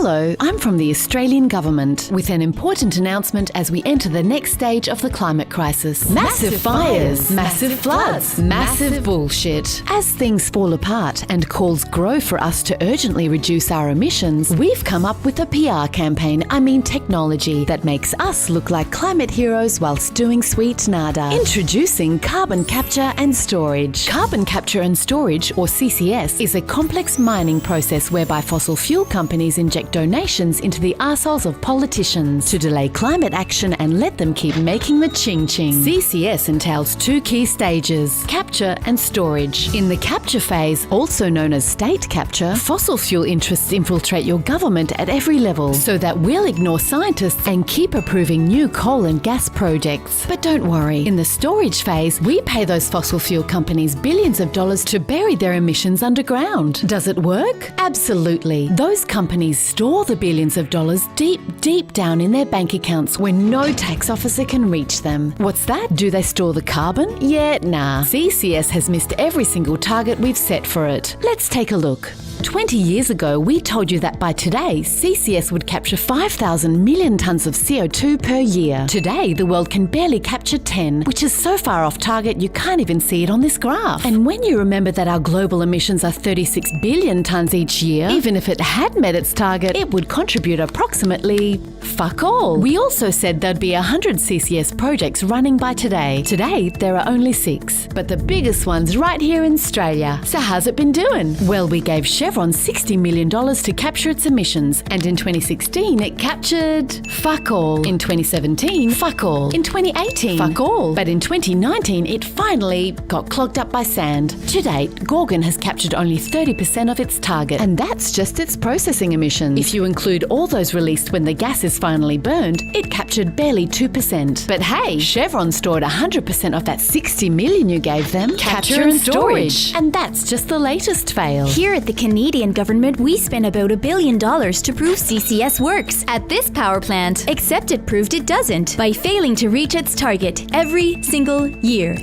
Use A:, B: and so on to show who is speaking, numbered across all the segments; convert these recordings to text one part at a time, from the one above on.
A: Hello, I'm from the Australian Government with an important announcement as we enter the next stage of the climate crisis. Massive fires, massive floods, massive bullshit. As things fall apart and calls grow for us to urgently reduce our emissions, we've come up with a PR campaign, technology, that makes us look like climate heroes whilst doing sweet nada. Introducing carbon capture and storage. Carbon capture and storage, or CCS, is a complex mining process whereby fossil fuel companies inject donations into the arseholes of politicians to delay climate action and let them keep making the ching-ching. CCS entails two key stages: capture and storage. In the capture phase, also known as state capture, fossil fuel interests infiltrate your government at every level so that we'll ignore scientists and keep approving new coal and gas projects. But don't worry, in the storage phase, we pay those fossil fuel companies billions of dollars to bury their emissions underground. Does it work? Absolutely. Those companies store the billions of dollars deep down in their bank accounts where no tax officer can reach them. What's that? Do they store the carbon? Yeah, nah. CCS has missed every single target we've set for it. Let's take a look. 20 years ago, we told you that by today, CCS would capture 5,000 million tonnes of CO2 per year. Today, the world can barely capture 10, which is so far off target you can't even see it on this graph. And when you remember that our global emissions are 36 billion tonnes each year, even if it had met its target, it would contribute approximately fuck all. We also said there'd be 100 CCS projects running by today. Today, there are only 6, but the biggest one's right here in Australia. So how's it been doing? Well, we gave Chevron $60 million to capture its emissions, and in 2016 it captured fuck all. In 2017, fuck all. In 2018, fuck all. But in 2019 it finally got clogged up by sand. To date, Gorgon has captured only 30% of its target, and that's just its processing emissions. If you include all those released when the gas is finally burned, it captured barely 2%. But hey, Chevron stored 100% of that 60 million you gave them. Capture and storage. And that's just the latest fail.
B: Here at the Canadian government, we spent about $1 billion to prove CCS works at this power plant, except it proved it doesn't by failing to reach its target every single year.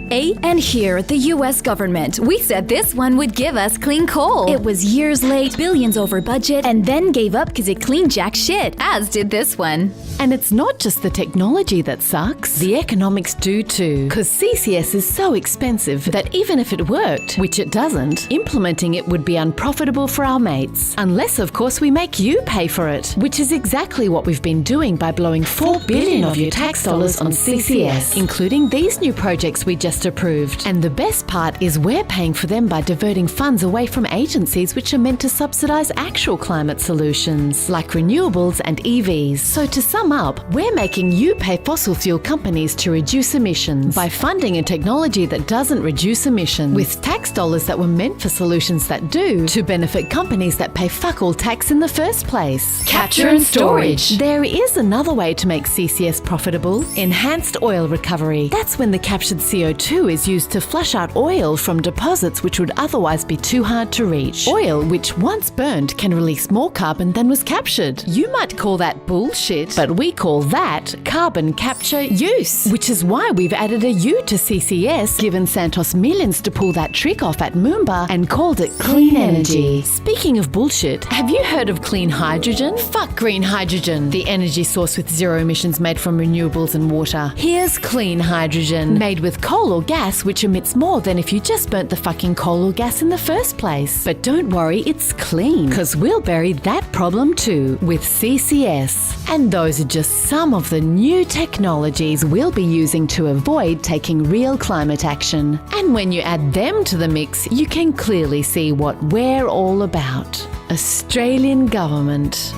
B: And here at the US government, we said this one would give us clean coal. It was years late, billions over budget, and then gave up because it cleaned jack shit, as did this one.
A: And it's not just the technology that sucks, the economics do too. Because CCS is so expensive that even if it worked, which it doesn't, implementing it would be unprofitable for our mates. Unless, of course, we make you pay for it, which is exactly what we've been doing by blowing $4 billion of your tax dollars on CCS, including these new projects we just approved. And the best part is we're paying for them by diverting funds away from agencies which are meant to subsidize actual climate solutions, like renewables and EVs. So to sum up, we're making you pay fossil fuel companies to reduce emissions by funding a technology that doesn't reduce emissions, with tax dollars that were meant for solutions that do, to benefit companies that pay fuck all tax in the first place.
B: Capture and storage.
A: There is another way to make CCS profitable: enhanced oil recovery. That's when the captured CO2 is used to flush out oil from deposits which would otherwise be too hard to reach. Oil which, once burned, can release more carbon than was captured. You might call that bullshit, but we call that carbon capture use, which is why we've added a U to CCS, given Santos millions to pull that trick off at Moomba, and called it clean energy. Speaking of bullshit, have you heard of clean hydrogen? Fuck green hydrogen, the energy source with zero emissions made from renewables and water. Here's clean hydrogen, made with coal or gas, which emits more than if you just burnt the fucking coal or gas in the first place. But don't worry, it's clean, because we'll bury that problem too with CCS. And those are just some of the new technologies we'll be using to avoid taking real climate action. And when you add them to the mix, you can clearly see what we're all about. Australian Government.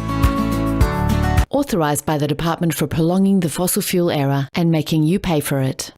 A: Authorised by the Department for prolonging the fossil fuel era and making you pay for it.